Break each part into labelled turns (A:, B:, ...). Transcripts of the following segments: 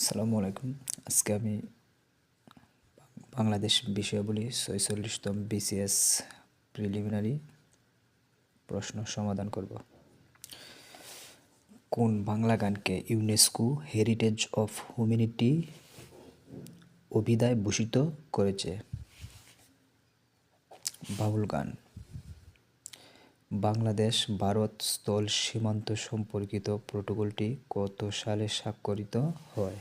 A: আসসালামু আলাইকুম। আজকে আমি বাংলাদেশ বিষয়াবলী ৪৬তম বিসিএস প্রিলিমিনারি প্রশ্ন সমাধান করব। কোন বাংলা গানকে ইউনেস্কো হেরিটেজ অফ হিউম্যানিটি অভিধায় ভূষিত করেছে? বাউল গান। বাংলাদেশ ভারত স্থল সীমান্ত সম্পর্কিত প্রটোকলটি কত সালে স্বাক্ষরিত হয়?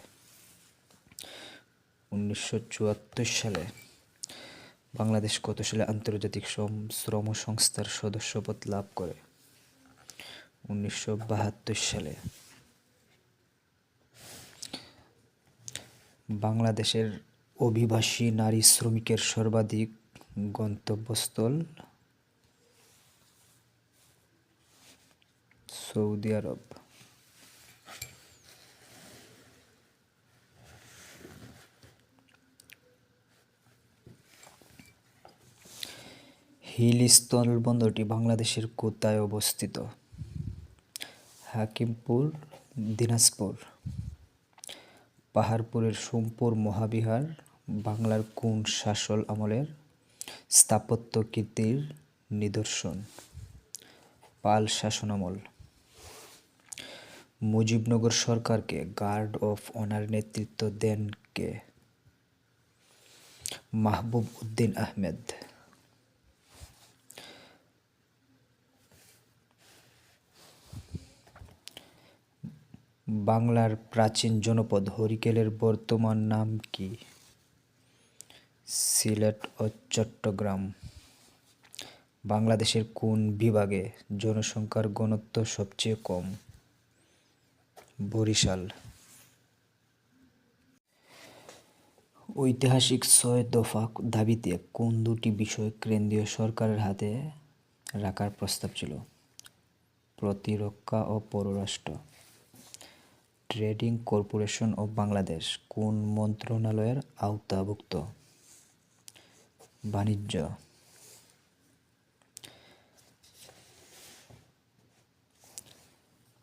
A: ১৯৭৪ সালে। বাংলাদেশ কত সালে আন্তর্জাতিক শ্রম সংস্থার সদস্যপদ লাভ করে? ১৯৭২ সালে। বাংলাদেশের অভিবাসী নারী শ্রমিকের সর্বাধিক গন্তব্যস্থল সৌদি আরব। হিল স্থলবন্দরটি বাংলাদেশের কোথায় অবস্থিত? হাকিমপুর, দিনাজপুর। পাহাড়পুরের সোমপুর মহাবিহার বাংলার কোন শাসক আমলের স্থাপত্য কীর্তির নিদর্শন? পাল শাসনামল। মুজিবনগর সরকারকে গার্ড অফ অনার নেতৃত্ব দেন কে? মাহবুব উদ্দিন আহমেদ। বাংলার প্রাচীন জনপদ হরিকেলের বর্তমান নাম কি? সিলেট ও চট্টগ্রাম। বাংলাদেশের কোন বিভাগে জনসংখ্যার ঘনত্ব সবচেয়ে কম? বরিশাল। ঐতিহাসিক ৬ দফা দাবিতে কোন দুটি বিষয় কেন্দ্রীয় সরকারের হাতে রাখার প্রস্তাব ছিল? প্রতিরক্ষা ও পররাষ্ট্র। ট্রেডিং কর্পোরেশন অব বাংলাদেশ কোন মন্ত্রণালয়ের আওতাভুক্ত? বাণিজ্য।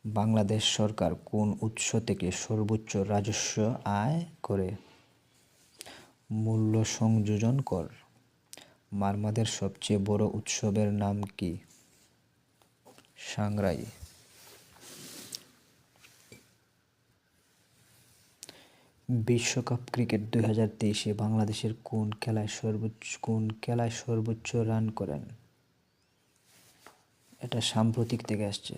A: বাংলাদেশ সরকার কোন উৎস থেকে সর্বোচ্চ রাজস্ব আয় করে? মূল্য সংযোজন কর। মারমাদের সবচেয়ে বড় উৎসবের নাম কি? সাংগ্রাই। বিশ্বকাপ ক্রিকেট ২০২৩-এ বাংলাদেশের কোন খেলায় সর্বোচ্চ রান করেন? এটা সাম্প্রতিক থেকে আসছে।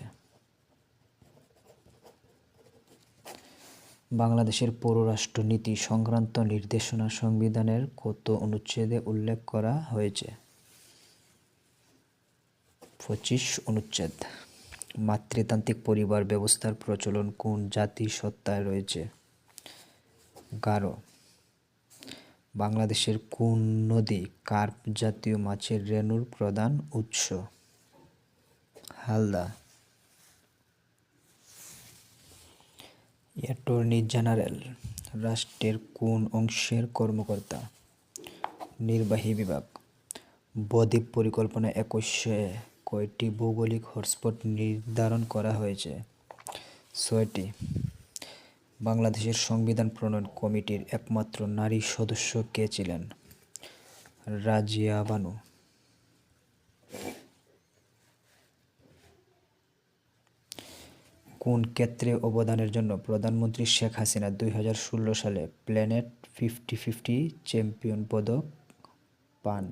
A: বাংলাদেশের পররাষ্ট্র নীতি সংক্রান্ত নির্দেশনা সংবিধানের কত অনুচ্ছেদে উল্লেখ করা হয়েছে? ২৫ অনুচ্ছেদ। মাতৃতান্ত্রিক পরিবার ব্যবস্থার প্রচলন কোন জাতিসত্তায় রয়েছে? গারো। বাংলাদেশের কোন নদী কার্প জাতীয় মাছের রেণুর প্রধান উৎস? হালদা। অ্যাটর্নি জেনারেল রাষ্ট্রের কোন অংশের কর্মকর্তা? নির্বাহী বিভাগ। বদ্বীপ পরিকল্পনা ২১-এ কয়টি ভৌগোলিক হটস্পট নির্ধারণ করা হয়েছে? ৬টি। বাংলাদেশের সংবিধান প্রণয়ন কমিটির একমাত্র নারী সদস্য কে ছিলেন? রাজিয়া বানু। কোন ক্ষেত্রে অবদানের জন্য প্রধানমন্ত্রী শেখ হাসিনা ২০১৬ সালে প্ল্যানেট 50-50 চ্যাম্পিয়ন পদক পান?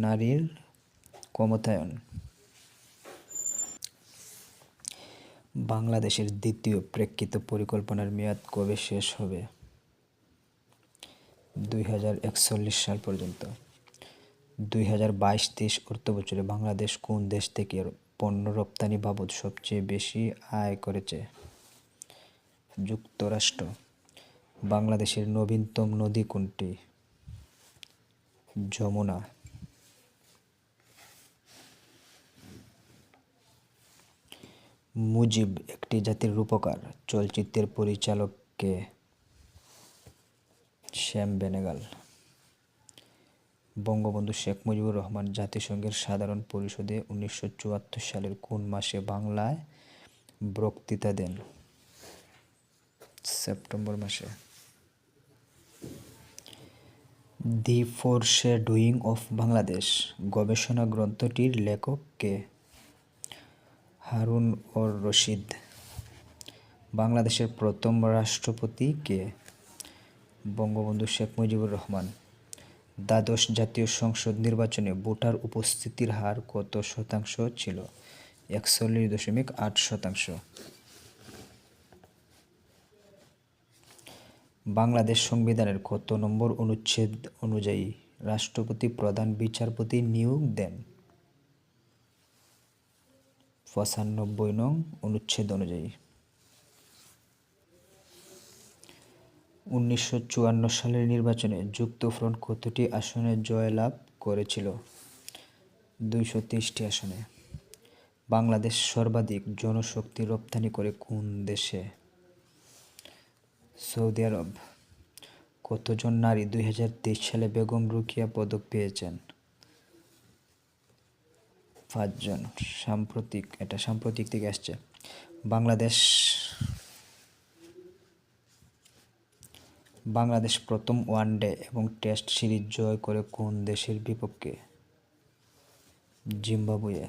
A: নারীর ক্ষমতায়ন। বাংলাদেশের দ্বিতীয় প্রেক্ষিত পরিকল্পনার মেয়াদ কবে শেষ হবে? ২০৪১ সাল পর্যন্ত। ২০২২-২৩ অর্থবছরে বাংলাদেশ কোন দেশ থেকে পণ্য রপ্তানি বাবদ সবচেয়ে বেশি আয় করেছে? যুক্তরাষ্ট্র। বাংলাদেশের নবীনতম নদী কোনটি? যমুনা। মুজিব একটি জাতির রূপকার চলচ্চিত্রের পরিচালক কে? শ্যাম বেনেগাল। বঙ্গবন্ধু শেখ মুজিবুর রহমান জাতিসংঘের সাধারণ পরিষদে ১৯৭৪ সালের কোন মাসে বাংলায় বক্তৃতা দেন? সেপ্টেম্বর মাসে। দি ফোরশেডোয়িং অফ বাংলাদেশ গবেষণা গ্রন্থটির লেখক কে? হারুন অর রশিদ। বাংলাদেশের প্রথম রাষ্ট্রপতি কে? বঙ্গবন্ধু শেখ মুজিবুর রহমান। দ্বাদশ জাতীয় সংসদ নির্বাচনে ভোটার উপস্থিতির হার কত শতাংশ ছিল? 41.8%। বাংলাদেশ সংবিধানের কত নম্বর অনুচ্ছেদ অনুযায়ী রাষ্ট্রপতি প্রধান বিচারপতি নিয়োগ দেন? 95 নং অনুচ্ছেদ অনুযায়ী। 1954 সালের নির্বাচনে যুক্তফ্রন্ট কতটি আসনে জয়লাভ করেছিল? 223টি আসনে। বাংলাদেশ সর্বাধিক জনশক্তি রপ্তানি করে কোন দেশে? সৌদি আরব। কতজন নারী 2023 সালে বেগম রোকেয়া পদক পেয়েছেন? 5 জন। এটা সাম্প্রতিক থেকে আসছে। বাংলাদেশ প্রথম ওয়ানডে এবং টেস্ট সিরিজ জয় করে কোন দেশের বিপক্ষে? জিম্বাবুয়ে।